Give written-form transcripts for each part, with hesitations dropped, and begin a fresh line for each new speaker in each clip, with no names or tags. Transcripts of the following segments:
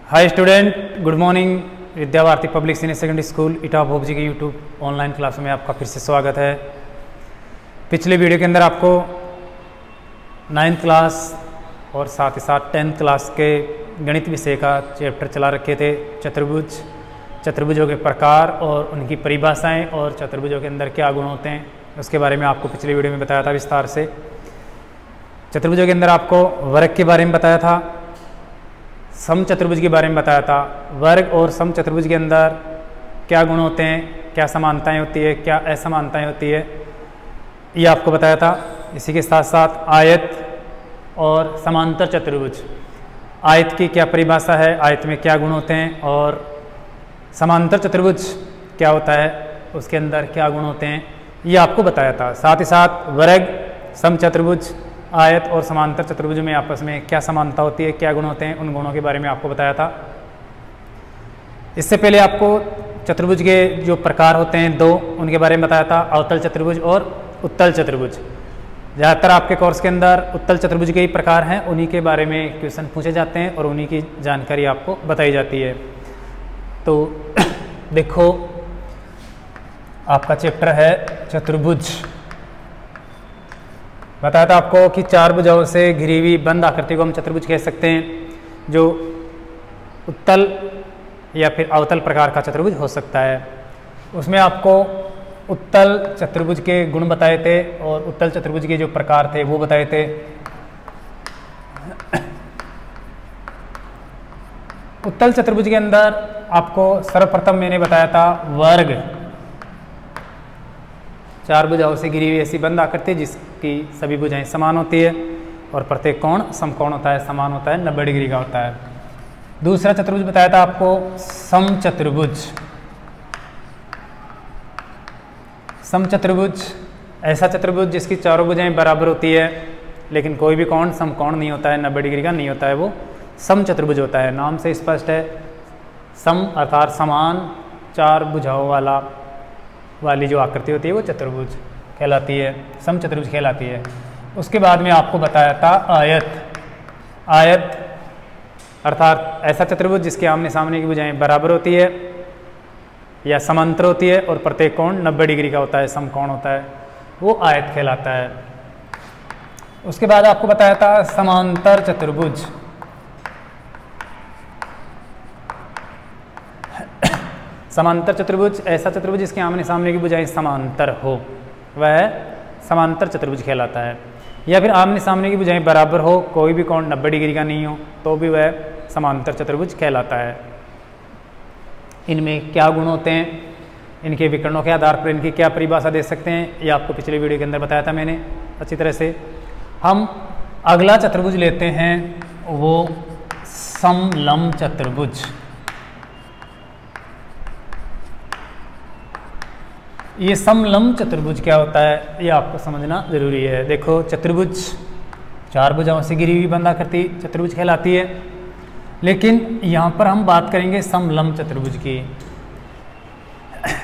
हाय student, good morning. Vidya Bharati public senior secondary school इटा भोपजी के यूट्यूब ऑनलाइन क्लास में आपका फिर से स्वागत है। पिछले वीडियो के अंदर आपको 9th क्लास और साथ ही साथ 10th क्लास के गणित विषय का चैप्टर चला रखे थे। चतुर्भुजों के प्रकार और उनकी परिभाषाएं और चतुर्भुजों के अंदर क्या गुण होते हैं उसके बारे में आपको पिछले वीडियो में बताया था विस्तार से। चतुर्भुजों के अंदर आपको वर्ग के बारे में बताया था, समचतुर्भुज के बारे में बताया था। वर्ग और समचतुर्भुज के अंदर क्या गुण होते हैं, क्या समानताएं होती है, क्या असमानताएं होती है, ये आपको बताया था। इसी के साथ साथ आयत और समांतर चतुर्भुज, आयत की क्या परिभाषा है, आयत में क्या गुण होते हैं, और समांतर चतुर्भुज क्या होता है, उसके अंदर क्या गुण होते हैं, ये आपको बताया था। साथ ही साथ वर्ग, समचतुर्भुज, आयत और समांतर चतुर्भुज में आपस में क्या समानता होती है, क्या गुण होते हैं, उन गुणों के बारे में आपको बताया था। इससे पहले आपको चतुर्भुज के जो प्रकार होते हैं दो, उनके बारे में बताया था, अवतल चतुर्भुज और उत्तल चतुर्भुज। ज़्यादातर आपके कोर्स के अंदर उत्तल चतुर्भुज के ही प्रकार हैं, उन्हीं के बारे में क्वेश्चन पूछे जाते हैं और उन्हीं की जानकारी आपको बताई जाती है। तो देखो, आपका चैप्टर है चतुर्भुज। बताया था आपको कि चार भुजाओं से घिरी हुई बंद आकृति को हम चतुर्भुज कह सकते हैं, जो उत्तल या फिर अवतल प्रकार का चतुर्भुज हो सकता है। उसमें आपको उत्तल चतुर्भुज के गुण बताए थे और उत्तल चतुर्भुज के जो प्रकार थे वो बताए थे। उत्तल चतुर्भुज के अंदर आपको सर्वप्रथम मैंने बताया था वर्ग, चार भुजाओं से घिरी हुई ऐसी बंद आकृति जिसकी सभी भुजाएं समान होती है और प्रत्येक कोण समकोण होता है, समान होता है, 90 डिग्री का होता है। दूसरा चतुर्भुज बताया था आपको समचतुर्भुज। समचतुर्भुज ऐसा चतुर्भुज जिसकी चारों भुजाएं बराबर होती है लेकिन कोई भी कोण समकोण नहीं होता है, 90 डिग्री का नहीं होता है, वो समचतुर्भुज होता है। नाम से स्पष्ट है, सम अर्थात समान चार भुजाओं वाली जो आकृति होती है वो चतुर्भुज कहलाती है, समचतुर्भुज कहलाती है। उसके बाद में आपको बताया था आयत। आयत अर्थात ऐसा चतुर्भुज जिसके आमने सामने की भुजाएं बराबर होती है या समांतर होती है और प्रत्येक कोण 90 डिग्री का होता है, समकोण होता है, वो आयत कहलाता है। उसके बाद आपको बताया था समांतर चतुर्भुज। समांतर चतुर्भुज ऐसा चतुर्भुज जिसके आमने सामने की भुजाएं समांतर हो, वह समांतर चतुर्भुज कहलाता है। या फिर आमने सामने की भुजाएं बराबर हो, कोई भी कोण 90 डिग्री का नहीं हो, तो भी वह समांतर चतुर्भुज कहलाता है। इनमें क्या गुण होते हैं, इनके विकर्णों के आधार पर इनकी क्या परिभाषा दे सकते हैं, ये आपको पिछले वीडियो के अंदर बताया था मैंने अच्छी तरह से। हम अगला चतुर्भुज लेते हैं, वो समलंब चतुर्भुज। ये समलंब चतुर्भुज क्या होता है ये आपको समझना जरूरी है। देखो, चतुर्भुज चार भुजाओं से घिरी हुई बंद आकृति चतुर्भुज कहलाती है, लेकिन यहाँ पर हम बात करेंगे समलंब चतुर्भुज की।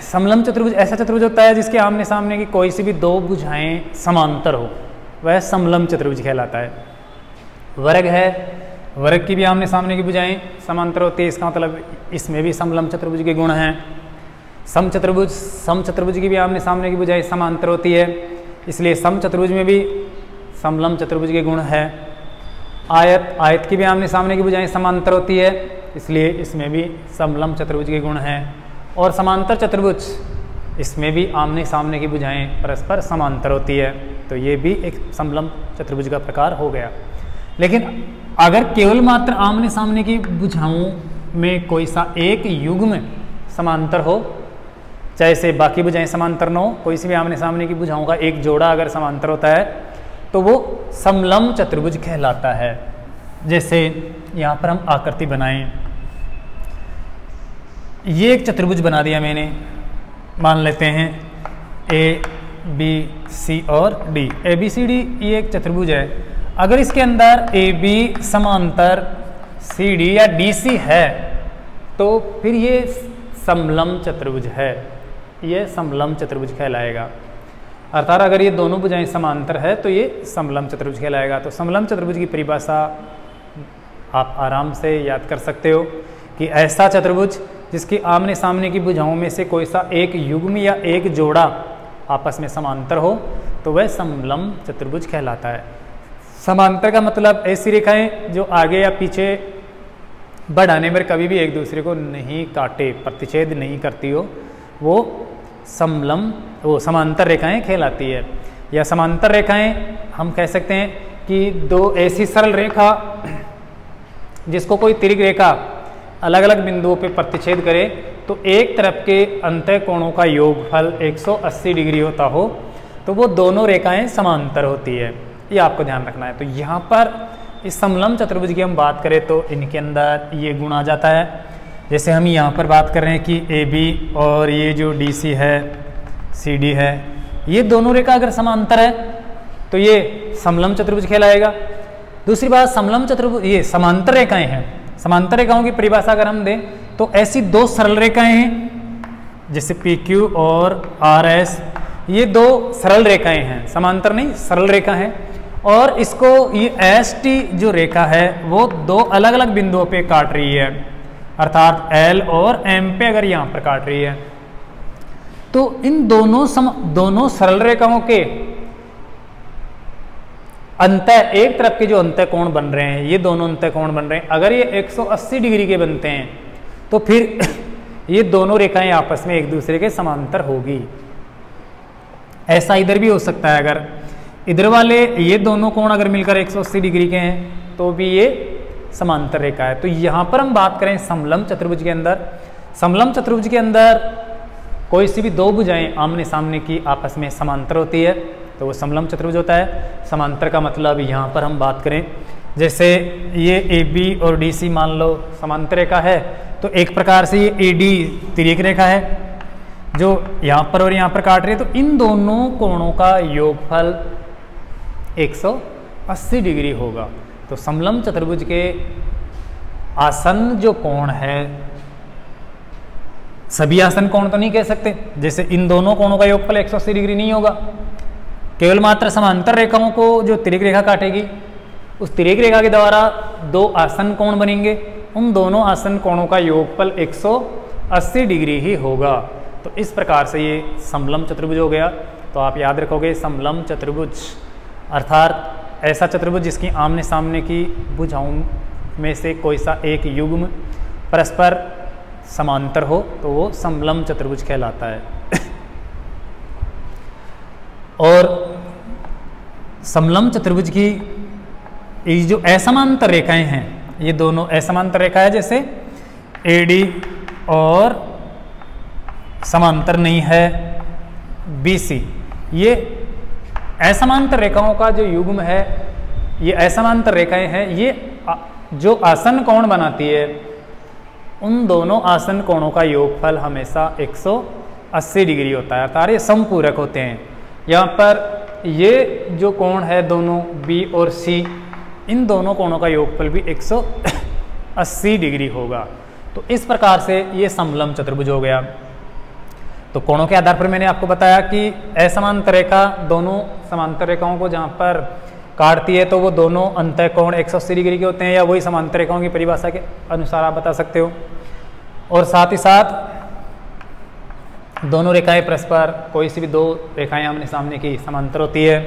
समलंब चतुर्भुज ऐसा चतुर्भुज होता है जिसके आमने सामने की कोई सी भी दो भुजाएं समांतर हो, वह समलंब चतुर्भुज कहलाता है। वर्ग है, वर्ग की भी आमने सामने की भुजाएं समांतर होती है, इसका मतलब इसमें भी समलंब चतुर्भुज के गुण हैं। समचतुर्भुज की भी आमने सामने की भुजाएं समांतर होती है, इसलिए समचतुर्भुज में भी समलंब चतुर्भुज के गुण है। आयत की भी आमने सामने की भुजाएं समांतर होती है, इसलिए इसमें भी समलंब चतुर्भुज के गुण हैं। और समांतर चतुर्भुज, इसमें भी आमने सामने की भुजाएं परस्पर समांतर होती है, तो ये भी एक समलंब चतुर्भुज का प्रकार हो गया। लेकिन अगर केवल मात्र आमने सामने की भुजाओं में कोई सा एक युग्म समांतर हो, चाहे से बाकी भुजाएं समांतर न हो, कोई सी भी आमने सामने की भुजाओं का एक जोड़ा अगर समांतर होता है तो वो समलंब चतुर्भुज कहलाता है। जैसे यहाँ पर हम आकृति बनाएं, ये एक चतुर्भुज बना दिया मैंने, मान लेते हैं ए बी सी और डी। ए बी सी डी ये एक चतुर्भुज है। अगर इसके अंदर ए बी समांतर सी डी या डी सी है तो फिर ये समलंब चतुर्भुज है, ये समलंब चतुर्भुज कहलाएगा। अर्थात अगर ये दोनों भुजाएं समांतर है तो ये समलंब चतुर्भुज कहलाएगा। तो समलंब चतुर्भुज की परिभाषा आप आराम से याद कर सकते हो। कि ऐसा चतुर्भुज जिसकी आमने सामने की भुजाओं में से कोई सा एक युग्म या एक जोड़ा आपस में समांतर हो तो वह समलंब चतुर्भुज कहलाता है। समांतर का मतलब ऐसी रेखाएं जो आगे या पीछे बढ़ाने पर कभी भी एक दूसरे को नहीं काटे, प्रतिच्छेद नहीं करती हो, वो समांतर रेखाएं कहलाती है। या समांतर रेखाएं हम कह सकते हैं कि दो ऐसी सरल रेखा जिसको कोई तिर्यक रेखा अलग अलग बिंदुओं पे प्रतिच्छेद करे तो एक तरफ के अंतः कोणों का योगफल 180 डिग्री होता हो तो वो दोनों रेखाएं समांतर होती है। ये आपको ध्यान रखना है। तो यहाँ पर इस समलंब चतुर्भुज की हम बात करें तो इनके अंदर ये गुण आ जाता है। जैसे हम यहाँ पर बात कर रहे हैं कि AB और ये जो DC है, CD है, ये दोनों रेखा अगर समांतर है तो ये समलंब चतुर्भुज कहलाएगा। दूसरी बात, समलंब चतुर्भुज ये समांतर रेखाएं हैं। समांतर रेखाओं की परिभाषा अगर हम दें तो ऐसी दो सरल रेखाएं हैं जैसे PQ और RS, ये दो सरल रेखाएं हैं, समांतर नहीं, सरल रेखा है। और इसको ये ST जो रेखा है वो दो अलग अलग बिंदुओं पे काट रही है, अर्थात L और M पे अगर यहाँ पर काट रही है तो इन दोनों सरल रेखाओं के अंतः एक तरफ के जो अंतः कोण बन रहे हैं, ये दोनों अंतः कोण बन रहे हैं, अगर ये 180 डिग्री के बनते हैं तो फिर ये दोनों रेखाएं आपस में एक दूसरे के समांतर होगी। ऐसा इधर भी हो सकता है, अगर इधर वाले ये दोनों कोण अगर मिलकर 180 डिग्री के हैं तो भी ये समांतर रेखा है। तो यहाँ पर हम बात करें समलंब चतुर्भुज के अंदर, समलंब चतुर्भुज के अंदर कोई सी भी दो भुजाएं आमने सामने की आपस में समांतर होती है तो वो समलंब चतुर्भुज होता है। समांतर का मतलब यहाँ पर हम बात करें जैसे ये AB और DC मान लो समांतर रेखा है तो एक प्रकार से ये AD तिर्यक रेखा है जो यहाँ पर और यहाँ पर काट रही है, तो इन दोनों कोणों का योगफल 180 डिग्री होगा। तो समलंब चतुर्भुज के आसन्न जो कोण है, सभी आसन्न कोण तो नहीं कह सकते, जैसे इन दोनों कोणों का योगफल 180 डिग्री नहीं होगा, केवल मात्र समांतर रेखाओं को जो तिर्यक रेखा काटेगी उस तिर्यक रेखा के द्वारा दो आसन्न कोण बनेंगे, उन दोनों आसन्न कोणों का योगफल 180 डिग्री ही होगा। तो इस प्रकार से ये समलंब चतुर्भुज हो गया। तो आप याद रखोगे समलंब चतुर्भुज अर्थात ऐसा चतुर्भुज जिसकी आमने सामने की भुजाओं में से कोई सा एक युग्म परस्पर समांतर हो तो वो समलंब चतुर्भुज कहलाता है। और समलंब चतुर्भुज की ये जो असमांतर रेखाएं हैं, ये दोनों असमांतर रेखा है, जैसे AD और समांतर नहीं है BC, ये असमांतर रेखाओं का जो युग्म है, ये असमांतर रेखाएं हैं, ये जो आसन्न कोण बनाती है उन दोनों आसन्न कोणों का योगफल हमेशा 180 डिग्री होता है, अर्थात ये समपूरक होते हैं। यहाँ पर ये जो कोण है दोनों B और C, इन दोनों कोणों का योगफल भी 180 डिग्री होगा। तो इस प्रकार से ये समलंब चतुर्भुज हो गया। तो कोणों के आधार पर मैंने आपको बताया कि असमांतर रेखा दोनों समांतर रेखाओं को जहाँ पर काटती है तो वो दोनों अंतः कोण 180 डिग्री के होते हैं, या वही समांतर रेखाओं की परिभाषा के अनुसार आप बता सकते हो। और साथ ही साथ दोनों रेखाएं परस्पर, कोई सी भी दो रेखाएं आमने सामने की समांतर होती है।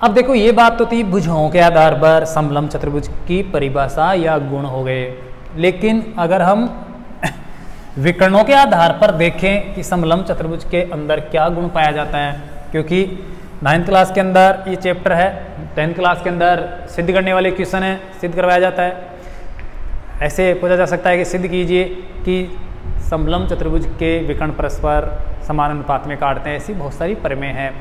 अब देखो ये बात तो थी भुजाओं के आधार पर समलंब चतुर्भुज की परिभाषा या गुण हो गए, लेकिन अगर हम विकर्णों के आधार पर देखें कि समलंब चतुर्भुज के अंदर क्या गुण पाया जाता है, क्योंकि 9th क्लास के अंदर ये चैप्टर है, 10th क्लास के अंदर सिद्ध करने वाले क्वेश्चन है, सिद्ध करवाया जाता है। ऐसे पूछा जा सकता है कि सिद्ध कीजिए कि समलंब चतुर्भुज के विकर्ण परस्पर समान अनुपात में काटते हैं, ऐसी बहुत सारी प्रमेय हैं।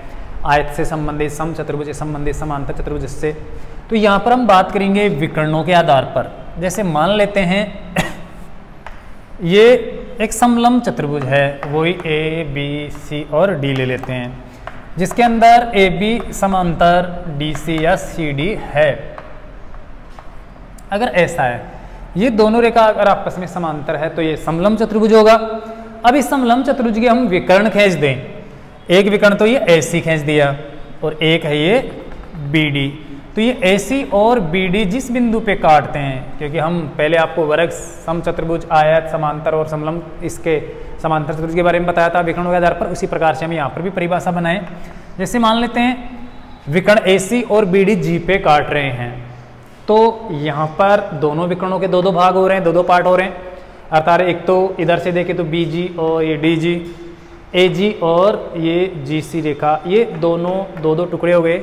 आयत से संबंधित, सम चतुर्भुज से संबंधित, समांतर चतुर्भुज से। तो यहाँ पर हम बात करेंगे विकर्णों के आधार पर। जैसे मान लेते हैं ये एक समलंब चतुर्भुज है, वही ABC और D ले लेते हैं, जिसके अंदर AB समांतर DC या CD है। अगर ऐसा है, ये दोनों रेखा अगर आपस में समांतर है तो ये समलंब चतुर्भुज होगा। अब इस समलंब चतुर्भुज के हम विकर्ण खींच दें, एक विकर्ण तो ये AC खींच दिया और एक है ये BD। तो ये AC और BD जिस बिंदु पे काटते हैं, क्योंकि हम पहले आपको वर्ग, समचतुर्भुज, आयत, समांतर और समलंब, इसके समांतर चतुर्भुज के बारे में बताया था विकर्णों के आधार पर, उसी प्रकार से हम यहाँ पर भी परिभाषा बनाएं। जैसे मान लेते हैं विकर्ण AC और BD G पे काट रहे हैं, तो यहाँ पर दोनों विकर्णों के दो दो भाग हो रहे हैं, दो दो पार्ट हो रहे हैं। अर्थात एक तो इधर से देखें तो BG और ये DG, AG और ये GC रेखा, ये दोनों दो दो टुकड़े हो गए।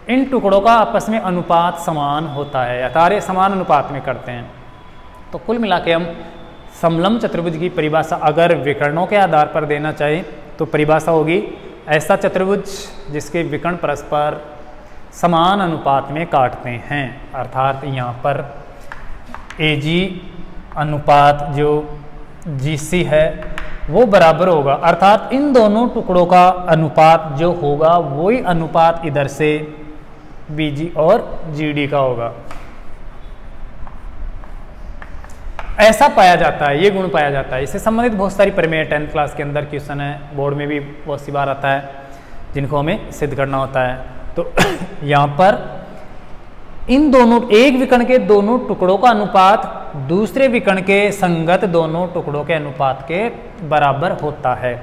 इन टुकड़ों का आपस में अनुपात समान होता है, अर्थात ये समान अनुपात में करते हैं। तो कुल मिला के हम समलंब चतुर्भुज की परिभाषा अगर विकर्णों के आधार पर देना चाहें तो परिभाषा होगी ऐसा चतुर्भुज जिसके विकर्ण परस्पर समान अनुपात में काटते हैं। अर्थात यहाँ पर AG अनुपात जो GC है वो बराबर होगा, अर्थात इन दोनों टुकड़ों का अनुपात जो होगा वही अनुपात इधर से BG और GD का होगा। ऐसा पाया जाता है, ये गुण पाया जाता है। इससे संबंधित बहुत सारी प्रमेय 10th क्लास के अंदर क्वेश्चन है, बोर्ड में भी बहुत सी बार आता है, जिनको हमें सिद्ध करना होता है। तो यहाँ पर इन दोनों, एक विकर्ण के दोनों टुकड़ों का अनुपात दूसरे विकर्ण के संगत दोनों टुकड़ों के अनुपात के बराबर होता है।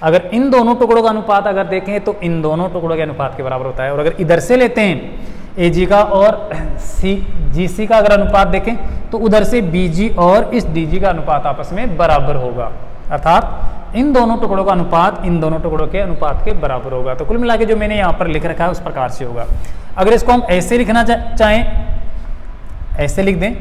अगर इन दोनों टुकड़ों का अनुपात अगर देखें तो इन दोनों टुकड़ों के अनुपात के बराबर होता है। और अगर इधर से लेते हैं AG का और GC का अगर अनुपात देखें तो उधर से BG और इस DG का अनुपात आपस में बराबर होगा, अर्थात इन दोनों टुकड़ों का अनुपात इन दोनों टुकड़ों के अनुपात के बराबर होगा। तो कुल मिला के जो मैंने यहाँ पर लिख रखा है उस प्रकार से होगा। अगर इसको हम ऐसे लिखना चाहें, ऐसे लिख दें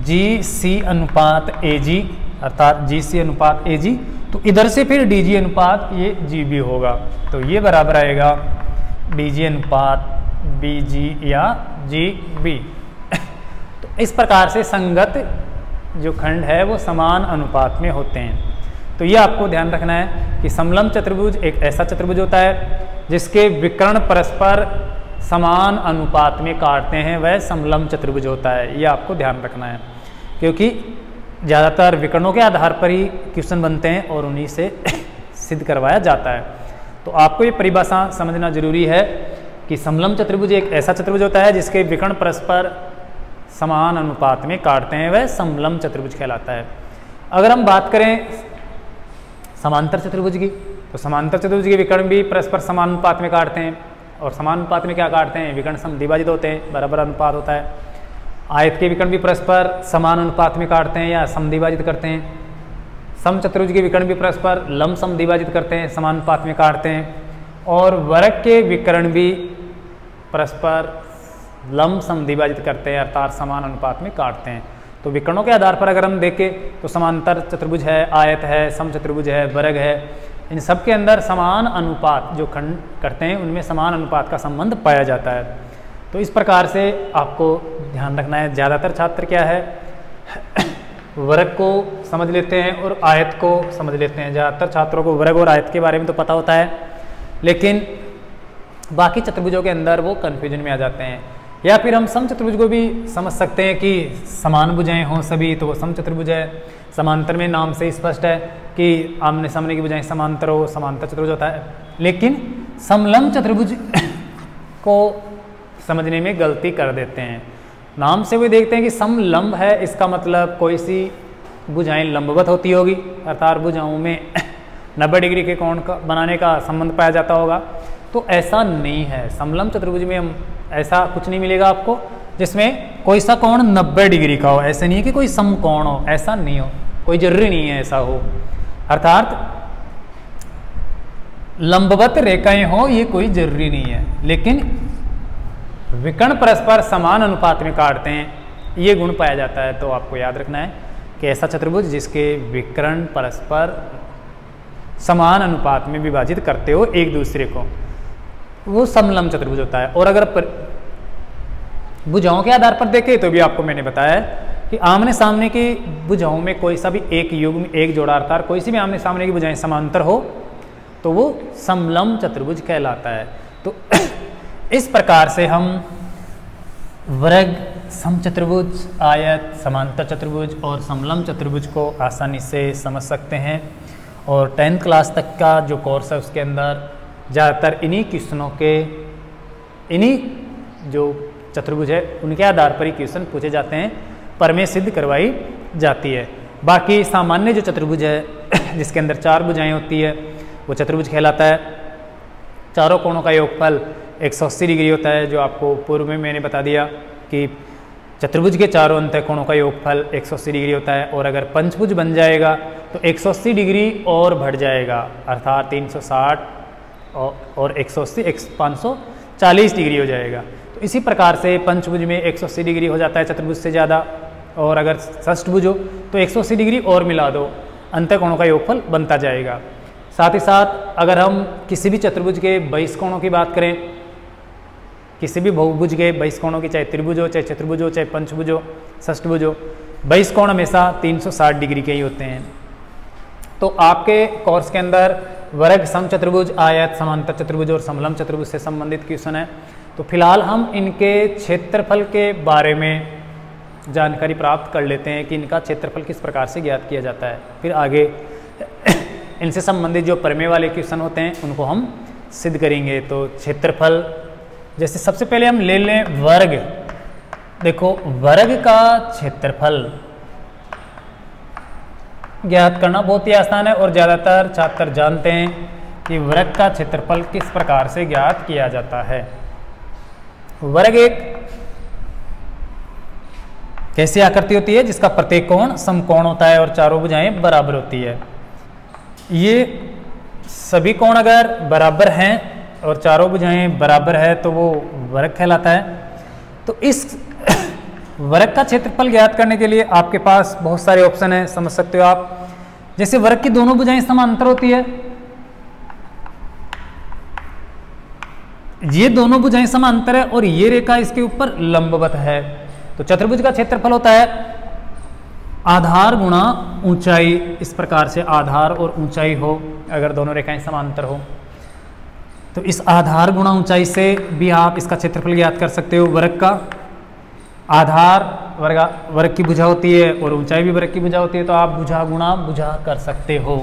GC अनुपात AG, अर्थात GC अनुपात AG, तो इधर से फिर DG अनुपात ये GB होगा, तो ये बराबर आएगा DG अनुपात BG या GB। तो इस प्रकार से संगत जो खंड है वो समान अनुपात में होते हैं। तो ये आपको ध्यान रखना है कि समलंब चतुर्भुज एक ऐसा चतुर्भुज होता है जिसके विकर्ण परस्पर समान अनुपात में काटते हैं, वह समलंब चतुर्भुज होता है। ये आपको ध्यान रखना है, क्योंकि ज़्यादातर विकर्णों के आधार पर ही क्वेश्चन बनते हैं और उन्हीं से सिद्ध करवाया जाता है। तो आपको ये परिभाषा समझना जरूरी है कि समलंब चतुर्भुज एक ऐसा चतुर्भुज होता है जिसके विकर्ण परस्पर समान अनुपात में काटते हैं, वह समलंब चतुर्भुज कहलाता है। अगर हम बात करें समांतर चतुर्भुज की, तो समांतर चतुर्भुज के विकर्ण भी परस्पर समान अनुपात में काटते हैं। और समान अनुपात में क्या काटते हैं? विकर्ण समद्विभाजित होते हैं, बराबर अनुपात होता है। आयत के विकर्ण भी परस्पर समान अनुपात में काटते हैं या समद्विभाजित करते हैं। समचतुर्भुज के विकर्ण भी परस्पर लंब समद्विभाजित करते हैं, समान अनुपात में काटते हैं। और वर्ग के विकर्ण भी परस्पर लंब समद्विभाजित करते हैं, अर्थात समान अनुपात में काटते हैं। तो विकर्णों के आधार पर अगर हम देखें तो समांतर चतुर्भुज है, आयत है, समचतुर्भुज है, वर्ग है, इन सब के अंदर समान अनुपात जो खंड करते हैं उनमें समान अनुपात का संबंध पाया जाता है। तो इस प्रकार से आपको ध्यान रखना है। ज़्यादातर छात्र क्या है वर्ग को समझ लेते हैं और आयत को समझ लेते हैं। ज़्यादातर छात्रों को वर्ग और आयत के बारे में तो पता होता है, लेकिन बाकी चतुर्भुजों के अंदर वो कन्फ्यूजन में आ जाते हैं। या फिर हम समचतुर्भुज को भी समझ सकते हैं कि समान भुजाएं हों सभी, तो वो समचतुर्भुज है। समांतर में नाम से स्पष्ट है कि आमने सामने की भुजाएं समांतर हो, समांतर चतुर्भुज होता है। लेकिन समलंब चतुर्भुज को समझने में गलती कर देते हैं। नाम से वो देखते हैं कि समलंब है, इसका मतलब कोई सी भुजाएं लंबवत होती होगी, अर्थात भुजाओं में 90 डिग्री के कोण का बनाने का संबंध पाया जाता होगा। तो ऐसा नहीं है। समलंब चतुर्भुज में हम ऐसा कुछ नहीं मिलेगा आपको जिसमें कोई सा कोण 90 डिग्री का हो। ऐसे नहीं है कि कोई समकोण हो, ऐसा नहीं हो, कोई जरूरी नहीं है ऐसा हो। अर्थात लंबवत रेखाएं हो ये कोई जरूरी नहीं है, लेकिन विकर्ण परस्पर समान अनुपात में काटते हैं, ये गुण पाया जाता है। तो आपको याद रखना है कि ऐसा चतुर्भुज जिसके विकर्ण परस्पर समान अनुपात में विभाजित करते हो एक दूसरे को, वो समलंब चतुर्भुज होता है। और अगर भुजाओं के आधार पर देखें तो भी आपको मैंने बताया कि आमने सामने की भुजाओं में कोई सा भी एक युग्म, एक जोड़ा, अर्थात कोई सी भी आमने सामने की भुजाएं समांतर हो तो वो समलंब चतुर्भुज कहलाता है। तो इस प्रकार से हम वर्ग, समचतुर्भुज, आयत, समांतर चतुर्भुज और समलंब चतुर्भुज को आसानी से समझ सकते हैं। और 10th क्लास तक का जो कोर्स है उसके अंदर ज़्यादातर इन्हीं क्वेश्चनों के, इन्हीं जो चतुर्भुज है उनके आधार पर ही क्वेश्चन पूछे जाते हैं, प्रमेय सिद्ध करवाई जाती है। बाकी सामान्य जो चतुर्भुज है जिसके अंदर 4 भुजाएं होती है वो चतुर्भुज कहलाता है। चारों कोणों का योगफल 180 डिग्री होता है, जो आपको पूर्व में मैंने बता दिया कि चतुर्भुज के चारों अंत कोणों का योगफल 180 डिग्री होता है। और अगर पंचभुज बन जाएगा तो 180 डिग्री और बढ़ जाएगा, अर्थात 360 और 180 540 डिग्री हो जाएगा। तो इसी प्रकार से पंचभुज में 180 डिग्री हो जाता है चतुर्भुज से ज़्यादा, और अगर षष्ठभुज हो तो 180 डिग्री और मिला दो, अंतःकोणों का योगफल बनता जाएगा। साथ ही साथ अगर हम किसी भी चतुर्भुज के 22 कोणों की बात करें, किसी भी बहुभुज के 22 कोणों की, चाहे त्रिभुज हो, चाहे चतुर्भुज हो, चाहे पंचभुज हो, षष्ठभुज हो, 22 कोण हमेशा 360 डिग्री के ही होते हैं। तो आपके कोर्स के अंदर वर्ग, समचतुर्भुज, आयत, समांतर चतुर्भुज और समलंब चतुर्भुज से संबंधित क्वेश्चन है। तो फिलहाल हम इनके क्षेत्रफल के बारे में जानकारी प्राप्त कर लेते हैं कि इनका क्षेत्रफल किस प्रकार से ज्ञात किया जाता है, फिर आगे इनसे संबंधित जो प्रमेय वाले क्वेश्चन होते हैं उनको हम सिद्ध करेंगे। तो क्षेत्रफल, जैसे सबसे पहले हम ले लें वर्ग। देखो वर्ग का क्षेत्रफल ज्ञात करना बहुत ही आसान है और ज़्यादातर छात्र जानते हैं कि वर्ग का क्षेत्रफल किस प्रकार से ज्ञात किया जाता है। वर्ग एक कैसी आकृति होती है जिसका प्रत्येक कोण समकोण होता है और चारों भुजाएं बराबर होती है। ये सभी कोण अगर बराबर हैं और चारों भुजाएं बराबर है तो वो वर्ग कहलाता है। तो इस वर्ग का क्षेत्रफल ज्ञात करने के लिए आपके पास बहुत सारे ऑप्शन हैं, समझ सकते हो आप। जैसे वर्ग की दोनों भुजाएं समांतर होती है, ये दोनों भुजाएं समांतर है और ये रेखा इसके ऊपर लंबवत है। तो चतुर्भुज का क्षेत्रफल होता है आधार गुणा ऊंचाई। इस प्रकार से आधार और ऊंचाई हो, अगर दोनों रेखाएं समांतर हो तो इस आधार गुणा ऊंचाई से भी आप इसका क्षेत्रफल ज्ञात कर सकते हो। वर्ग का आधार वर्ग की भुजा होती है और ऊंचाई भी वर्ग की भुजा होती है, तो आप भुजा गुणा भुजा कर सकते हो,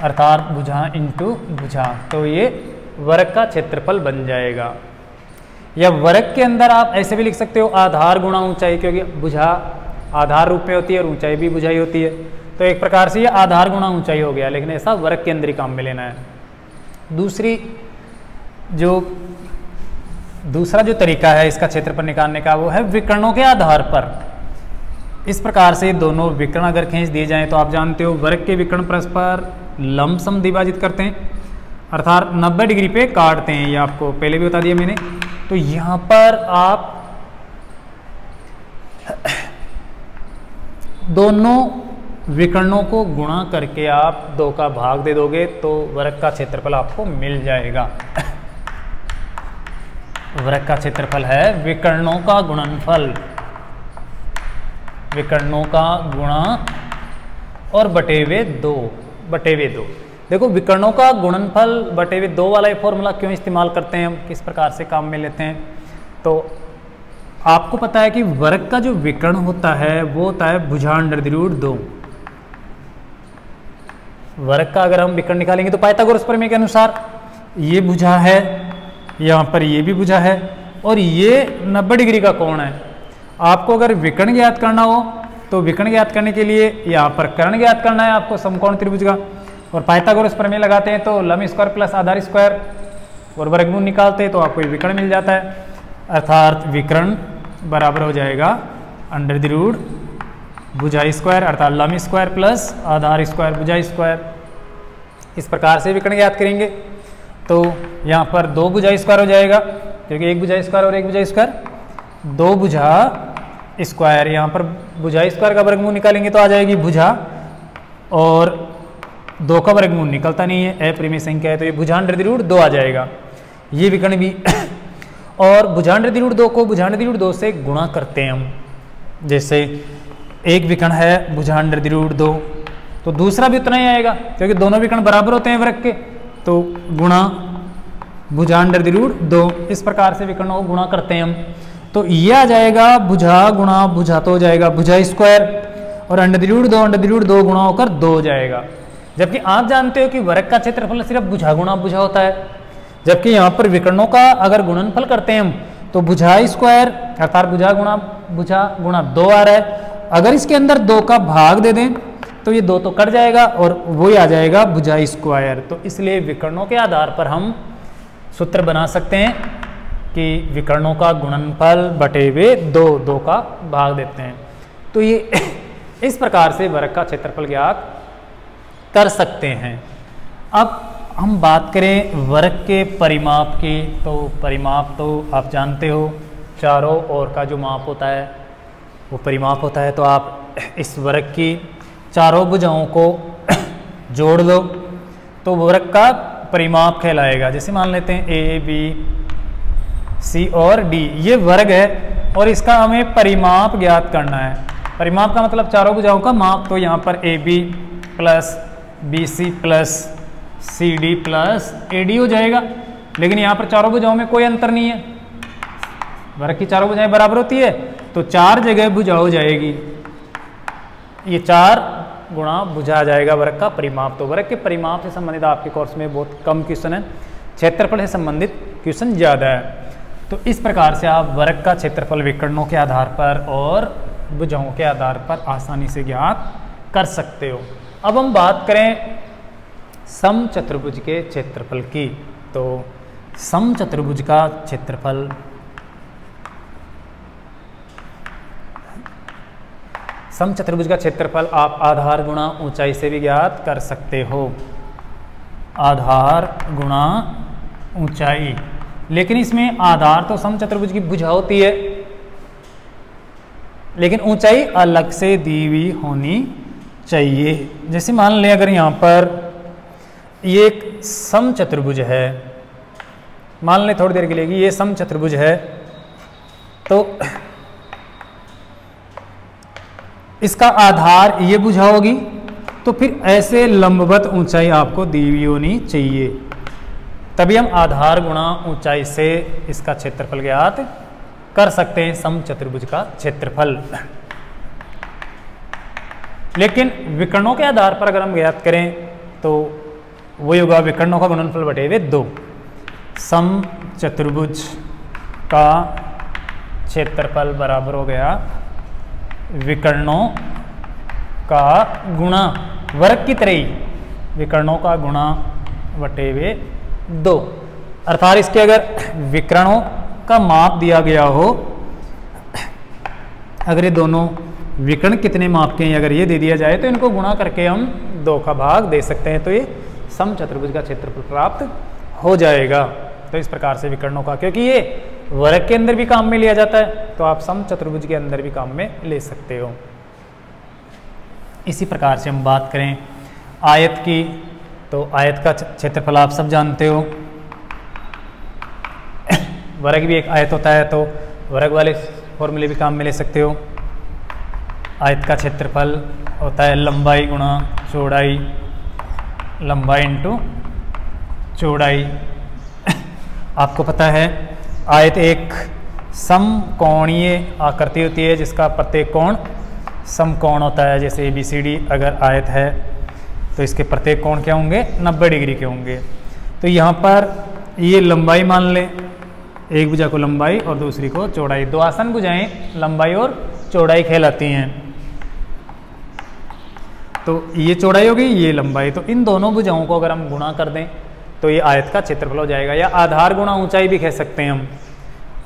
अर्थात भुजा इंटू भुजा। तो ये वर्ग का क्षेत्रफल बन जाएगा। या वर्ग के अंदर आप ऐसे भी लिख सकते हो आधार गुणा ऊंचाई, क्योंकि भुजा आधार रूप में होती है और ऊंचाई भी भुजाई होती है। तो एक प्रकार से ये आधार गुणा ऊंचाई हो गया, लेकिन ऐसा वर्ग के अंदर ही काम में लेना है। दूसरा जो तरीका है इसका क्षेत्रफल निकालने का वो है विकर्णों के आधार पर। इस प्रकार से दोनों विकर्ण अगर खींच दिए जाएं तो आप जानते हो वर्ग के विकर्ण परस्पर लंबसम द्विभाजित करते हैं, अर्थात 90 डिग्री पे काटते हैं। ये आपको पहले भी बता दिया मैंने। तो यहाँ पर आप दोनों विकर्णों को गुणा करके आप 2 का भाग दे दोगे तो वर्ग का क्षेत्रफल आपको मिल जाएगा। वर्ग का क्षेत्रफल है विकर्णों का गुणनफल, विकर्णों का गुणा और बटे हुए 2। देखो विकर्णों का गुणनफल बटे हुए 2 वाला ये फॉर्मूला क्यों इस्तेमाल करते हैं, हम किस प्रकार से काम में लेते हैं। तो आपको पता है कि वर्ग का जो विकर्ण होता है वो होता है भुजा √2। वर्ग का अगर हम विकर्ण निकालेंगे तो पाइथागोरस प्रमेय के अनुसार ये भुजा है, यहाँ पर ये भी भुजा है और ये 90 डिग्री का कोण है। आपको अगर विकर्ण ज्ञात करना हो तो विकर्ण ज्ञात करने के लिए यहाँ पर कर्ण ज्ञात करना है आपको समकोण त्रिभुज का, और पाइथागोरस प्रमेय लगाते हैं तो लंब स्क्वायर प्लस आधार स्क्वायर और वर्गमूल निकालते हैं तो आपको ये विकर्ण मिल जाता है। अर्थात विकर्ण बराबर हो जाएगा √, भुजा स्क्वायर अर्थात लंब स्क्वायर प्लस आधार स्क्वायर भुजा स्क्वायर। इस प्रकार से विकर्ण ज्ञात करेंगे तो यहाँ पर 2 भुजा स्क्वायर हो जाएगा, क्योंकि एक भुजा स्क्वायर और एक भुजा स्क्वायर, 2 भुजा स्क्वायर। यहाँ पर भुजा स्क्वायर का वर्गमूल निकालेंगे तो आ जाएगी भुजा, और 2 का वर्गमूल निकलता नहीं है, अपरिमेय संख्या है, तो ये भुजा √2 आ जाएगा। ये विकर्ण भी और भुजा √2 को भुजा √2 से गुणा करते हैं हम। जैसे एक विकर्ण है भुजा √2 तो दूसरा भी उतना ही आएगा, क्योंकि दोनों विकर्ण बराबर होते हैं वर्ग के, तो गुणा भुजा √2। इस प्रकार से विकर्णों को गुणा करते हैं हम। तो ये आ जाएगा भुजा गुणा भुजा, तो हो जाएगा भुजा स्क्वायर, और √2 गुणा होकर 2 हो जाएगा। जबकि आप जानते हो कि वर्ग का क्षेत्रफल सिर्फ भुजा गुणा भुजा होता है, जबकि यहाँ पर विकर्णों का अगर गुणनफल करते हैं हम तो भुजा स्क्वायर अर्थात भुजा गुणा 2 आ रहा है। अगर इसके अंदर 2 का भाग दे दें तो ये 2 तो कट जाएगा और वही आ जाएगा भुजा स्क्वायर। तो इसलिए विकर्णों के आधार पर हम सूत्र बना सकते हैं कि विकर्णों का गुणनफल बटे हुए 2 का भाग देते हैं। तो ये इस प्रकार से वर्ग का क्षेत्रफल ज्ञात कर सकते हैं। अब हम बात करें वर्ग के परिमाप की, तो परिमाप तो आप जानते हो चारों ओर का जो माप होता है वो परिमाप होता है। तो आप इस वर्ग की चारों भुजाओं को जोड़ दो तो वर्ग का परिमाप कहलाएगा। जैसे मान लेते हैं ए बी सी और डी ये वर्ग है और इसका हमें परिमाप ज्ञात करना है। परिमाप का मतलब चारों भुजाओं का माप। तो यहाँ पर A B plus B C plus C D plus A D हो जाएगा। लेकिन यहाँ पर चारों भुजाओं में कोई अंतर नहीं है, वर्ग की चारों भुजाएं बराबर होती है तो 4 जगह भुजा हो जाएगी। ये 4 गुणा भुजा आ जाएगा वर्ग का परिमाप। तो वर्ग के परिमाप से संबंधित आपके कोर्स में बहुत कम क्वेश्चन है, क्षेत्रफल से संबंधित क्वेश्चन ज़्यादा है। तो इस प्रकार से आप वर्ग का क्षेत्रफल विकर्णों के आधार पर और भुजाओं के आधार पर आसानी से ज्ञात कर सकते हो। अब हम बात करें समचतुर्भुज के क्षेत्रफल की। तो समचतुर्भुज का क्षेत्रफल समचतुर्भुज का क्षेत्रफल आप आधार गुणा ऊंचाई से भी ज्ञात कर सकते हो। आधार गुणा ऊंचाई, लेकिन इसमें आधार तो समचतुर्भुज की भुजा होती है लेकिन ऊंचाई अलग से दी हुई होनी चाहिए। जैसे मान लें अगर यहाँ पर ये एक समचतुर्भुज है, मान लें थोड़ी देर के लिए कि ये समचतुर्भुज है, तो इसका आधार ये भुजा होगी तो फिर ऐसे लंबवत ऊंचाई आपको दी हुई होनी चाहिए, तभी हम आधार गुणा ऊंचाई से इसका क्षेत्रफल ज्ञात कर सकते हैं समचतुर्भुज का क्षेत्रफल। लेकिन विकर्णों के आधार पर अगर हम ज्ञात करें तो वही होगा विकर्णों का गुणनफल बटे हुए 2। समचतुर्भुज का क्षेत्रफल बराबर हो गया विकर्णों का गुणा, वर्ग की तरह ही विकर्णों का गुणा बटे हुए 2। अर्थात इसके अगर विकर्णों का माप दिया गया हो, अगर ये दोनों विकर्ण कितने माप के हैं अगर ये दे दिया जाए तो इनको गुणा करके हम 2 का भाग दे सकते हैं, तो ये समचतुर्भुज का क्षेत्रफल प्राप्त हो जाएगा। तो इस प्रकार से विकर्णों का, क्योंकि ये वर्ग के अंदर भी काम में लिया जाता है तो आप समचतुर्भुज के अंदर भी काम में ले सकते हो। इसी प्रकार से हम बात करें आयत की, तो आयत का क्षेत्रफल आप सब जानते हो। वर्ग भी एक आयत होता है तो वर्ग वाले फॉर्मूले भी काम में ले सकते हो। आयत का क्षेत्रफल होता है लंबाई गुणा चौड़ाई, लंबाई इंटू चौड़ाई। आपको पता है आयत एक समकोणीय आकृति होती है जिसका प्रत्येक कोण समकोण होता है। जैसे ABCD अगर आयत है तो इसके प्रत्येक कोण क्या होंगे 90 डिग्री के होंगे। तो यहाँ पर ये लंबाई मान लें, एक भुजा को लंबाई और दूसरी को चौड़ाई, 2 आसन भुजाएं लंबाई और चौड़ाई कहलाती हैं। तो ये चौड़ाई हो गई, ये लंबाई, तो इन दोनों भुजाओं को अगर हम गुणा कर दें तो ये आयत का क्षेत्रफल हो जाएगा, या आधार गुणा ऊंचाई भी कह सकते हैं हम।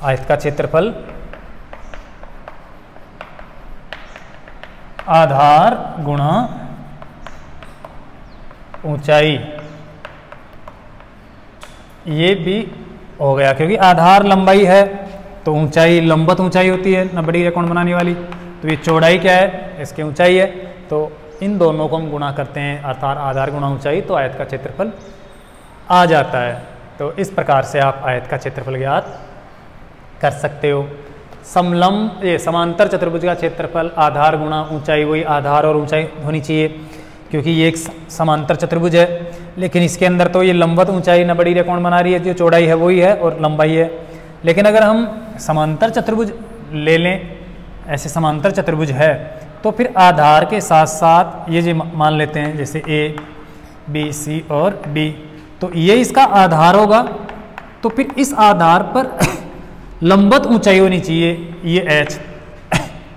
आयत का क्षेत्रफल आधार गुणा ऊंचाई, ये भी हो गया, क्योंकि आधार लंबाई है तो ऊंचाई लंबवत ऊंचाई होती है 90 डिग्री कोण बनाने वाली, तो ये चौड़ाई क्या है, इसकी ऊंचाई है। तो इन दोनों को हम गुणा करते हैं अर्थात आधार गुणा ऊंचाई, तो आयत का क्षेत्रफल आ जाता है। तो इस प्रकार से आप आयत का क्षेत्रफल ज्ञात कर सकते हो। समलंब ये समांतर चतुर्भुज का क्षेत्रफल आधार गुणा ऊंचाई, वही आधार और ऊंचाई होनी चाहिए क्योंकि ये एक समांतर चतुर्भुज है, लेकिन इसके अंदर तो ये लंबवत ऊंचाई 90 डिग्री कोण बना रही है, जो चौड़ाई है वही है और लंबाई है। लेकिन अगर हम समांतर चतुर्भुज ले लें, ऐसे समांतर चतुर्भुज है तो फिर आधार के साथ साथ ये जो मान लेते हैं जैसे A B C और D, तो ये इसका आधार होगा, तो फिर इस आधार पर लंबवत ऊंचाई होनी चाहिए ये h,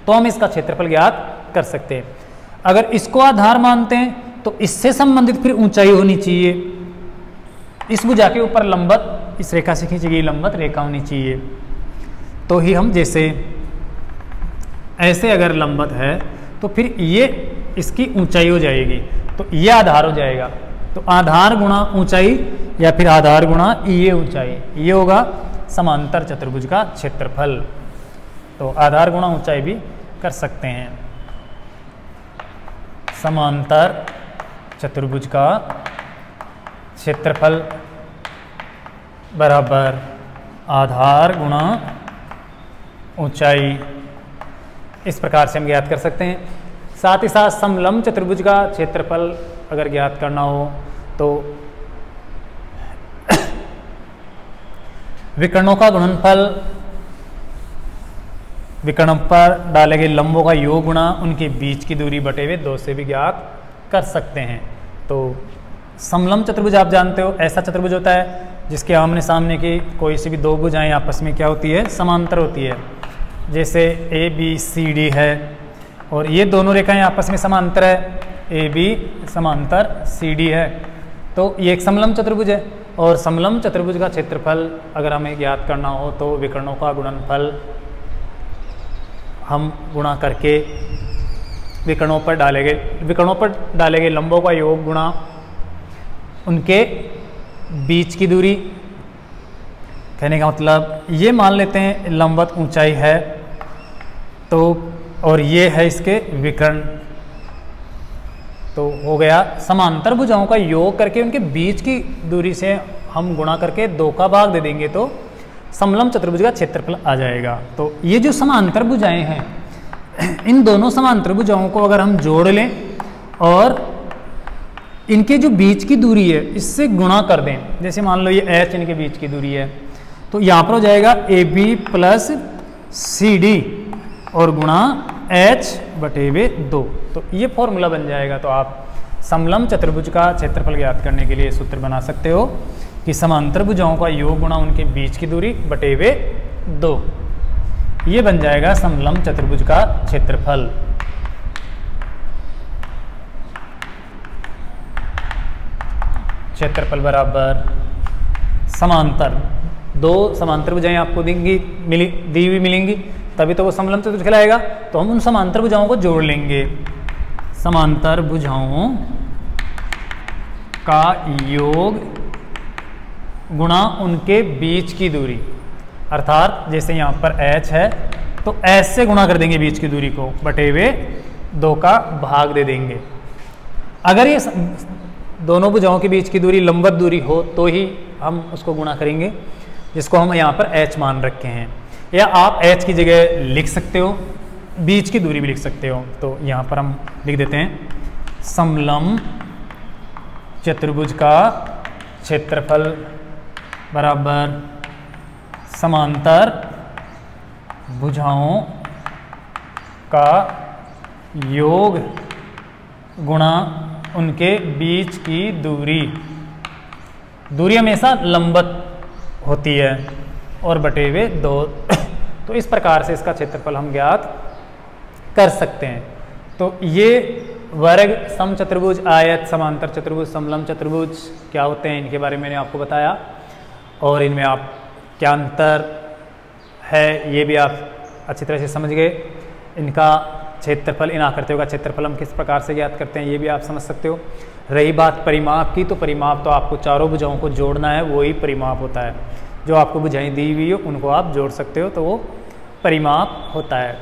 तो हम इसका क्षेत्रफल ज्ञात कर सकते हैं। अगर इसको आधार मानते हैं तो इससे संबंधित फिर ऊंचाई होनी चाहिए, इस भुजा के ऊपर लंबवत इस रेखा से खींची गई लंबवत रेखा होनी चाहिए, तो ही हम जैसे ऐसे अगर लंबवत है तो फिर ये इसकी ऊंचाई हो जाएगी, तो ये आधार हो जाएगा। तो आधार गुणा ऊंचाई या फिर आधार गुणा ये ऊंचाई, ये होगा समांतर चतुर्भुज का क्षेत्रफल। तो आधार गुणा ऊंचाई भी कर सकते हैं। समांतर चतुर्भुज का क्षेत्रफल बराबर आधार गुणा ऊंचाई, इस प्रकार से हम ज्ञात कर सकते हैं। साथ ही साथ समलंब चतुर्भुज का क्षेत्रफल अगर ज्ञात करना हो तो विकर्णों का गुणनफल, विकर्ण पर डाले गए लंबों का योग गुणा उनके बीच की दूरी बटे हुए 2 से भी ज्ञात कर सकते हैं। तो समलंब चतुर्भुज आप जानते हो, ऐसा चतुर्भुज होता है जिसके आमने सामने की कोई सी भी 2 भुजाएं आपस में क्या होती है, समांतर होती है। जैसे ए बी सी डी है और ये दोनों रेखाएं आपस में समांतर है, ए बी समांतर सी डी है, तो ये एक समलंब चतुर्भुज है। और समलंब चतुर्भुज का क्षेत्रफल अगर हमें ज्ञात करना हो तो विकर्णों का गुणनफल हम गुणा करके विकर्णों पर डाले गए लंबों का योग गुणा उनके बीच की दूरी। कहने का मतलब ये मान लेते हैं लंबवत ऊंचाई है तो, और ये है इसके विकर्ण, तो हो गया समांतर भुजाओं का योग करके उनके बीच की दूरी से हम गुणा करके 2 का भाग दे देंगे तो समलंब चतुर्भुज का क्षेत्रफल आ जाएगा। तो ये जो समांतर भुजाएं हैं, इन दोनों समांतर भुजाओं को अगर हम जोड़ लें और इनके जो बीच की दूरी है इससे गुणा कर दें, जैसे मान लो ये h इनके बीच की दूरी है, तो यहाँ पर हो जाएगा A B plus C D और गुणा h बटे वे 2, तो ये फॉर्मूला बन जाएगा। तो आप समलंब चतुर्भुज का क्षेत्रफल ज्ञात करने के लिए सूत्र बना सकते हो कि समांतर भुजाओं का योग गुणा उनके बीच की दूरी बटे वे 2, ये बन जाएगा समलंब चतुर्भुज का क्षेत्रफल। क्षेत्रफल बराबर समांतर, 2 समांतर भुजाएं आपको दी हुई मिलेंगी तभी तो वो समलंब चतुर्भुज कहलाएगा। तो हम उन समांतर भुजाओं को जोड़ लेंगे, समांतर भुजाओं का योग गुणा उनके बीच की दूरी, अर्थात जैसे यहाँ पर h है तो h से गुणा कर देंगे बीच की दूरी को, बटे हुए 2 का भाग दे देंगे। अगर ये दोनों भुजाओं के बीच की दूरी लंबवत दूरी हो तो ही हम उसको गुणा करेंगे, जिसको हम यहाँ पर h मान रखे हैं, या आप h की जगह लिख सकते हो, बीच की दूरी भी लिख सकते हो। तो यहाँ पर हम लिख देते हैं समलंब चतुर्भुज का क्षेत्रफल बराबर समांतर भुजाओं का योग गुणा उनके बीच की दूरी, दूरी हमेशा लंबवत होती है, और बटे हुए 2। तो इस प्रकार से इसका क्षेत्रफल हम ज्ञात कर सकते हैं। तो ये वर्ग, समचतुर्भुज, आयत, समांतर चतुर्भुज, समलंब चतुर्भुज क्या होते हैं इनके बारे में मैंने आपको बताया, और इनमें आप क्या अंतर है ये भी आप अच्छी तरह से समझ गए। इनका क्षेत्रफल, इन आकृतियों का क्षेत्रफल हम किस प्रकार से ज्ञात करते हैं ये भी आप समझ सकते हो। रही बात परिमाप की, तो परिमाप तो आपको चारों भुजाओं को जोड़ना है, वही परिमाप होता है। जो आपको भुजाएं दी हुई हो उनको आप जोड़ सकते हो, तो वो परिमाप होता है।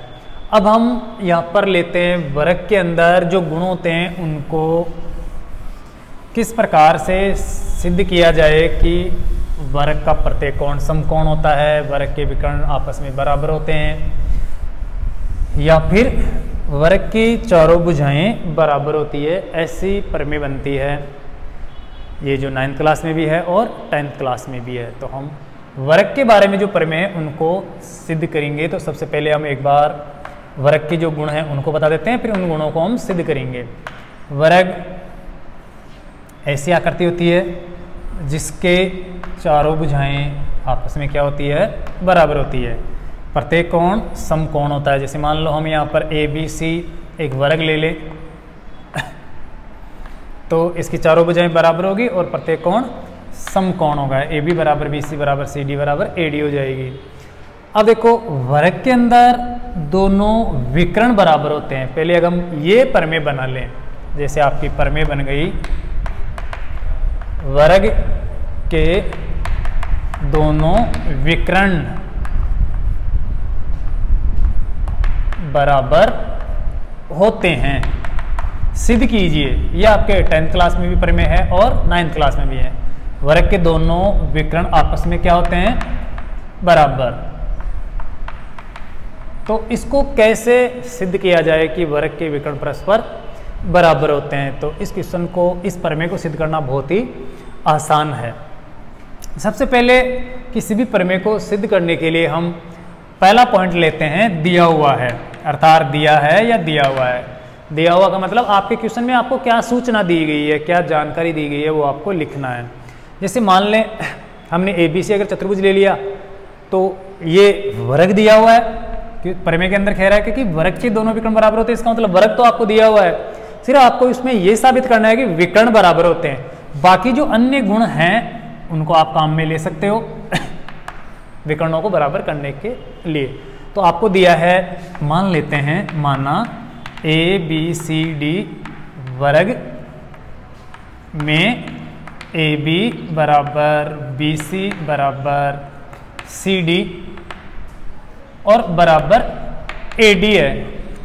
अब हम यहाँ पर लेते हैं वर्ग के अंदर जो गुण होते हैं उनको किस प्रकार से सिद्ध किया जाए कि वर्ग का प्रत्येक कोण समकोण होता है, वर्ग के विकर्ण आपस में बराबर होते हैं, या फिर वर्ग की चारों भुजाएं बराबर होती है, ऐसी प्रमेय बनती है। ये जो 9th क्लास में भी है और 10th क्लास में भी है। तो हम वर्ग के बारे में जो प्रमेय है उनको सिद्ध करेंगे। तो सबसे पहले हम एक बार वर्ग के जो गुण हैं उनको बता देते हैं, फिर उन गुणों को हम सिद्ध करेंगे। वर्ग ऐसी आकृति होती है जिसके चारों भुजाएं आपस में क्या होती है, बराबर होती है। प्रत्येक कोण समकोण होता है। जैसे मान लो हम यहाँ पर ए बी सी एक वर्ग ले लें तो इसकी चारों भुजाएं बराबर होगी और प्रत्येक कोण समकोण होगा। ए बी बराबर बी सी बराबर सी डी बराबर ए डी हो जाएगी। अब देखो वर्ग के अंदर दोनों विकर्ण बराबर होते हैं। पहले अगर हम ये प्रमेय बना लें, जैसे आपकी प्रमेय बन गई वर्ग के दोनों विकर्ण बराबर होते हैं, सिद्ध कीजिए। यह आपके 10th क्लास में भी प्रमेय है और 9th क्लास में भी है। वर्ग के दोनों विकर्ण आपस में क्या होते हैं, बराबर। तो इसको कैसे सिद्ध किया जाए कि वर्ग के विकर्ण परस्पर बराबर होते हैं, तो इस क्वेश्चन को, इस प्रमेय को सिद्ध करना बहुत ही आसान है। सबसे पहले किसी भी प्रमेय को सिद्ध करने के लिए हम पहला पॉइंट लेते हैं दिया हुआ है, अर्थात दिया है या दिया हुआ है। दिया हुआ का मतलब आपके क्वेश्चन में आपको क्या सूचना दी गई है, क्या जानकारी दी गई है, वो आपको लिखना है। जैसे मान लें हमने ए बी सी अगर चतुर्भुज ले लिया तो ये वर्ग दिया हुआ है, प्रमेय के अंदर कह रहा है कि वर्ग के दोनों विकर्ण बराबर होते हैं। इसका मतलब वर्ग तो आपको दिया हुआ है, सिर्फ आपको इसमें ये साबित करना है कि विकर्ण बराबर होते हैं। बाकी जो अन्य गुण हैं उनको आप काम में ले सकते हो विकर्णों को बराबर करने के लिए। तो आपको दिया है, मान लेते हैं, माना ए बी सी डी वर्ग में ए बी बराबर बी सी बराबर सी डी और बराबर ए डी है।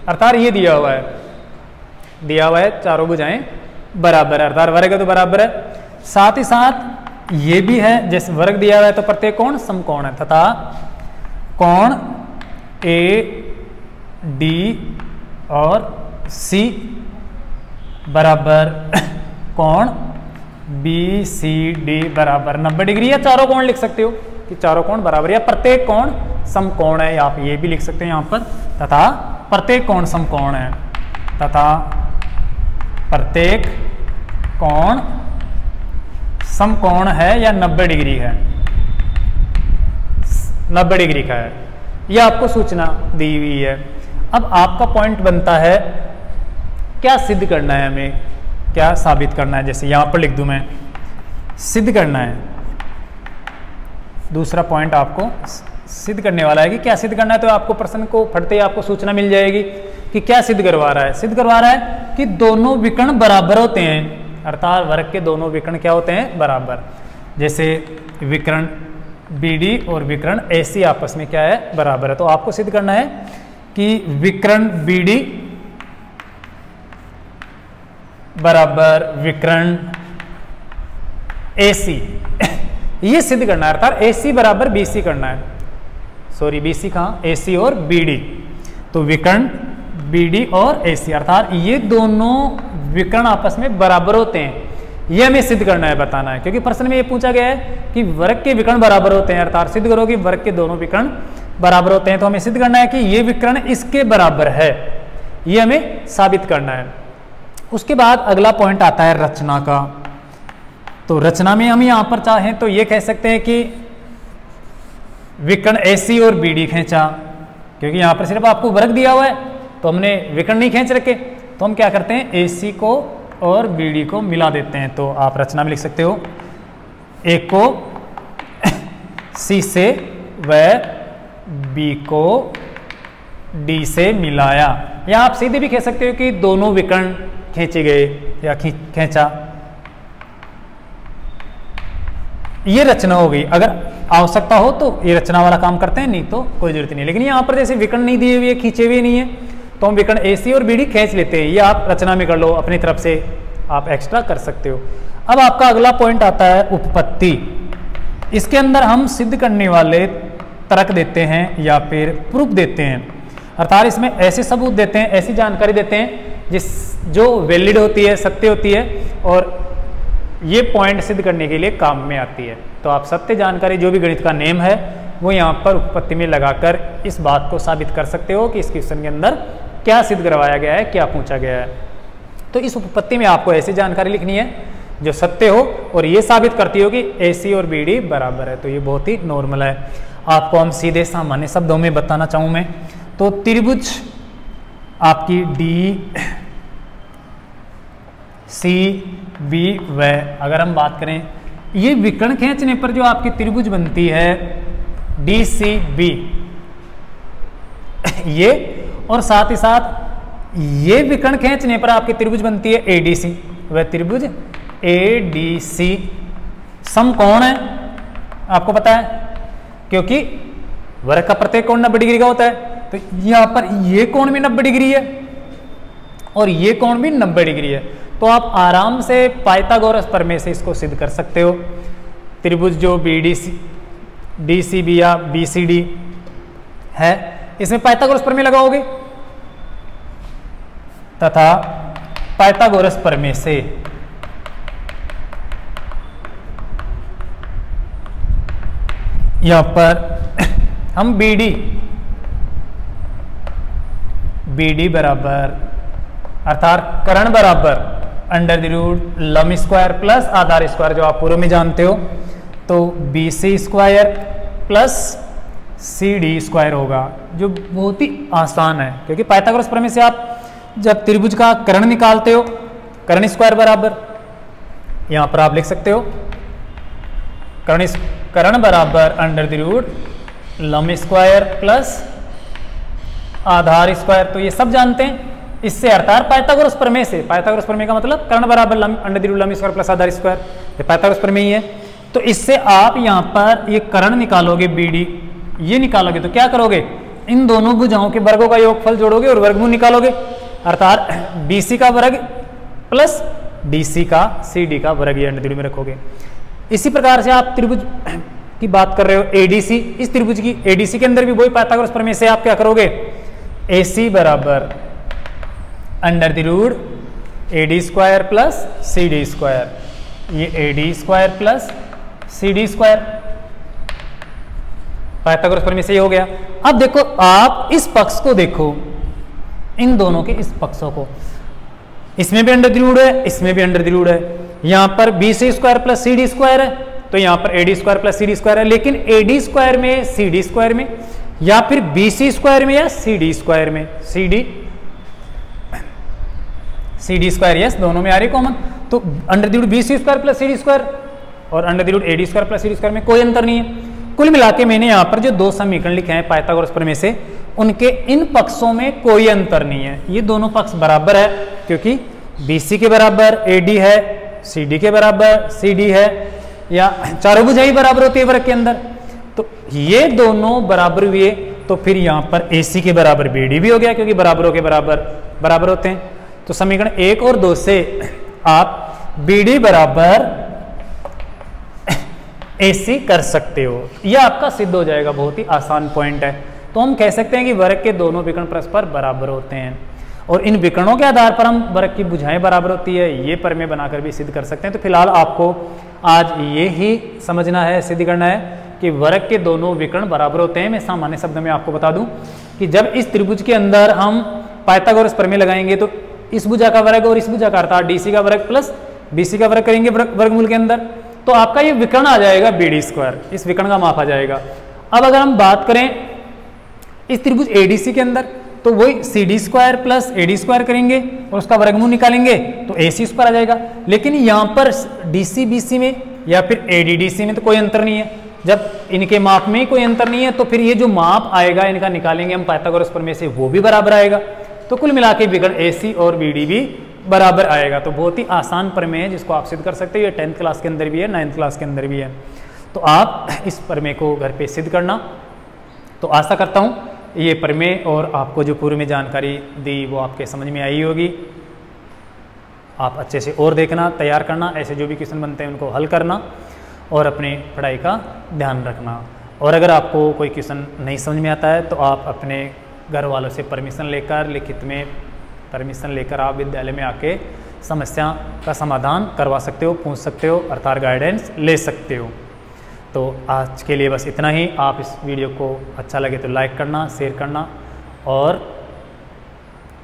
अर्थात ये दिया हुआ है, दिया हुआ है चारों भुजाएं बराबर है, अर्थात वर्ग तो बराबर है। साथ ही साथ ये भी है, जैसे वर्ग दिया हुआ है तो प्रत्येक कोण समकोण है तथा कोण ए डी और सी बराबर कोण बी सी डी बराबर 90 डिग्री, या चारों कोण लिख सकते हो कि चारों कोण बराबर, या प्रत्येक कोण समकोण है, आप ये भी लिख सकते हैं यहाँ पर, तथा प्रत्येक कोण समकोण है, तथा प्रत्येक कोण समकोण है या 90 डिग्री है, 90 डिग्री का है। यह आपको सूचना दी हुई है। अब आपका पॉइंट बनता है क्या सिद्ध करना है, हमें क्या साबित करना है। जैसे यहां पर लिख दूं मैं, सिद्ध करना है। दूसरा पॉइंट आपको सिद्ध करने वाला है कि क्या सिद्ध करना है। तो आपको प्रश्न को पढ़ते ही आपको सूचना मिल जाएगी कि क्या सिद्ध करवा रहा है। सिद्ध करवा रहा है कि दोनों विकर्ण बराबर होते हैं, अर्थात वर्ग के दोनों विकर्ण क्या होते हैं, बराबर। जैसे विकर्ण बी डी और विकर्ण ए सी आपस में क्या है, बराबर है। तो आपको सिद्ध करना है कि विकर्ण बी डी बराबर विकर्ण ए सी ये सिद्ध करना है, अर्थात ए सी बराबर बी सी करना है। सॉरी, बी सी कहाँ, ए सी और बी डी। तो विकर्ण बी डी और ए सी, अर्थात ये दोनों विकर्ण आपस में बराबर होते हैं, ये हमें सिद्ध करना है, बताना है। क्योंकि प्रश्न में ये पूछा गया है कि वर्ग के विकर्ण बराबर होते हैं, अर्थात सिद्ध करो कि वर्ग के दोनों विकर्ण बराबर होते हैं। तो हमें सिद्ध करना है कि ये विकर्ण इसके बराबर है, ये हमें साबित करना है। उसके बाद अगला पॉइंट आता है रचना का। तो रचना में हम यहां पर चाहें तो ये कह सकते हैं कि विकर्ण ए सी और बी डी खींचा, क्योंकि यहां पर सिर्फ आपको वर्ग दिया हुआ है तो हमने विकर्ण नहीं खींच रखे। तो हम क्या करते हैं, ए सी को और बी डी को मिला देते हैं। तो आप रचना में लिख सकते हो, एक को सी से व बी को डी से मिलाया, या आप सीधे भी कह सकते हो कि दोनों विकर्ण खींचे गए या खींचा। ये रचना हो गई। अगर आवश्यकता हो तो ये रचना वाला काम करते हैं, नहीं तो कोई जरूरत नहीं। लेकिन यहाँ पर जैसे विकर्ण नहीं दिए हुए, खींचे हुए नहीं है, तो हम विकर्ण ए सी और बी डी खींच लेते हैं। ये आप रचना में कर लो, अपनी तरफ से आप एक्स्ट्रा कर सकते हो। अब आपका अगला पॉइंट आता है उपपत्ति। इसके अंदर हम सिद्ध करने वाले तर्क देते हैं या फिर प्रूफ देते हैं, अर्थात इसमें ऐसे सबूत देते हैं, ऐसी जानकारी देते हैं जो वैलिड होती है, सत्य होती है, और ये पॉइंट सिद्ध करने के लिए काम में आती है। तो आप सत्य जानकारी, जो भी गणित का नेम है, वो यहाँ पर उपपत्ति में लगाकर इस बात को साबित कर सकते हो कि इस क्वेश्चन के अंदर क्या सिद्ध करवाया गया है, क्या पूछा गया है। तो इस उपपत्ति में आपको ऐसी जानकारी लिखनी है जो सत्य हो और ये साबित करती हो कि AC और BD बराबर है। तो ये बहुत ही नॉर्मल है। आपको हम सीधे सामान्य शब्दों में बताना चाहूँ मैं, तो त्रिभुज आपकी DCB व अगर हम बात करें, ये विकर्ण खींचने पर जो आपकी त्रिभुज बनती है DCB ये, और साथ ही साथ ये विकर्ण खींचने पर आपकी त्रिभुज बनती है ADC, वह त्रिभुज ADC समकोण है। आपको पता है क्योंकि वर्ग का प्रत्येक कोण 90 डिग्री का होता है, तो यहां पर ये कोण भी 90 डिग्री है और ये कोण भी 90 डिग्री है। तो आप आराम से पाइथागोरस प्रमेय से इसको सिद्ध कर सकते हो। त्रिभुज जो DCB या BCD है, इसमें पाइथागोरस प्रमेय लगाओगे तथा पाइथागोरस प्रमेय से यहां पर हम BD बराबर अर्थात कर्ण बराबर अंडर द रूट लंब स्क्वायर प्लस आधार स्क्वायर, जो आप पूर्व में जानते हो, तो BC square plus CD square होगा, जो बहुत ही आसान है। क्योंकि पाइथागोरस प्रमेय से आप जब त्रिभुज का कर्ण निकालते हो, कर्ण स्क्वायर बराबर यहां पर आप लिख सकते हो कर्ण बराबर अंडर द रूट लंब स्क्वायर प्लस आधार स्क्वायर, तो ये सब जानते हैं। इससे अर्थात पाइथागोरस प्रमेय से, पाइथागोरस प्रमेय का मतलब कर्ण बराबर अंडर द रूट लंब स्क्वायर प्लस आधार स्क्वायर, ये पाइथागोरस प्रमेय ही है। तो इससे आप यहां पर ये कर्ण निकालोगे BD, ये निकालोगे तो क्या करोगे, इन दोनों भुजाओं के वर्गों का योगफल जोड़ोगे और वर्गमूल निकालोगे, अर्थात BC का वर्ग प्लस DC का CD का वर्ग, ये अंडर द रूट में रखोगे। इसी प्रकार से आप त्रिभुज की बात कर रहे हो ADC, इस त्रिभुज की ADC के अंदर भी वही पाइथागोरस प्रमेय से आप क्या करोगे, AC बराबर under the root AD square plus CD square, ये AD square plus CD square Pythagoras प्रमेय से ही हो गया। अब देखो, आप इस पक्ष को देखो, इन दोनों के इस पक्षों को, इसमें भी अंडर द रूट है, इसमें भी अंडर द रूट है। यहां पर BC square plus CD square है, तो यहां पर AD square plus CD square है, लेकिन AD स्क्वायर में, CD स्क्वायर में, या फिर BC स्क्वायर में या CD स्क्वायर में, CD स्क्वायर, यस, दोनों में आ रही कॉमन। तो under the root BC square plus CD square और under the root AD square plus CD square में कोई अंतर नहीं है। कुल मिला के मैंने यहाँ पर जो दो समीकरण लिखे हैं पाइथागोरस प्रमेय से, उनके इन पक्षों में कोई अंतर नहीं है। ये दोनों पक्ष बराबर है, क्योंकि BC के बराबर AD है, CD के बराबर CD है, या चारों भुजाएं बराबर होती है वर्ग के अंदर। तो ये दोनों बराबर हुए, तो फिर यहाँ पर AC के बराबर BD भी हो गया, क्योंकि बराबरों के बराबर होते हैं। तो समीकरण 1 और 2 से आप BD बराबर AC कर सकते हो, यह आपका सिद्ध हो जाएगा। बहुत ही आसान पॉइंट है। तो हम कह सकते हैं कि वर्ग के दोनों विकर्ण परस्पर बराबर होते हैं, और इन विकर्णों के आधार पर हम वर्ग की भुजाएं बराबर होती है, ये प्रमेय बनाकर भी सिद्ध कर सकते हैं। तो फिलहाल आपको आज ये ही समझना है, सिद्ध करना है कि वर्ग के दोनों विकर्ण बराबर होते हैं। मैं सामान्य शब्द में आपको बता दूं कि जब इस त्रिभुज के अंदर हम पाइथागोरस प्रमेय लगाएंगे, तो इस भुजा का वर्ग और इस भुजा का अर्थात DC का वर्ग प्लस BC का वर्ग करेंगे वर्गमूल के अंदर, तो आपका ये विकर्ण आ जाएगा BD स्क्वायर, इस विकर्ण का माप आ जाएगा। अब अगर हम बात करें इस त्रिभुज ADC के अंदर, तो वही CD square plus AD square करेंगे और उसका वर्गमूल निकालेंगे तो AC स्क्वायर आ जाएगा। लेकिन यहाँ पर DC BC में या फिर AD DC में तो कोई अंतर नहीं है। जब इनके माप में ही कोई अंतर नहीं है, तो फिर ये जो माप आएगा इनका निकालेंगे हम पाइथागोरस प्रमेय से, वो भी बराबर आएगा। तो कुल मिला के विकर्ण AC और BD भी बराबर आएगा। तो बहुत ही आसान प्रमेय है, जिसको आप सिद्ध कर सकते हो। ये 10th क्लास के अंदर भी है, 9th क्लास के अंदर भी है। तो आप इस प्रमेय को घर पे सिद्ध करना। तो आशा करता हूँ ये प्रमेय और आपको जो पूर्व में जानकारी दी वो आपके समझ में आई होगी। आप अच्छे से और देखना, तैयार करना, ऐसे जो भी क्वेश्चन बनते हैं उनको हल करना और अपनी पढ़ाई का ध्यान रखना। और अगर आपको कोई क्वेश्चन नहीं समझ में आता है, तो आप अपने घर वालों से परमिशन लेकर, लिखित में परमिशन लेकर आप विद्यालय में आके समस्या का समाधान करवा सकते हो, पूछ सकते हो, अर्थात गाइडेंस ले सकते हो। तो आज के लिए बस इतना ही। आप इस वीडियो को अच्छा लगे तो लाइक करना, शेयर करना और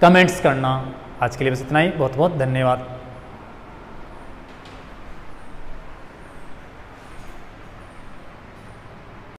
कमेंट्स करना। आज के लिए बस इतना ही। बहुत बहुत धन्यवाद।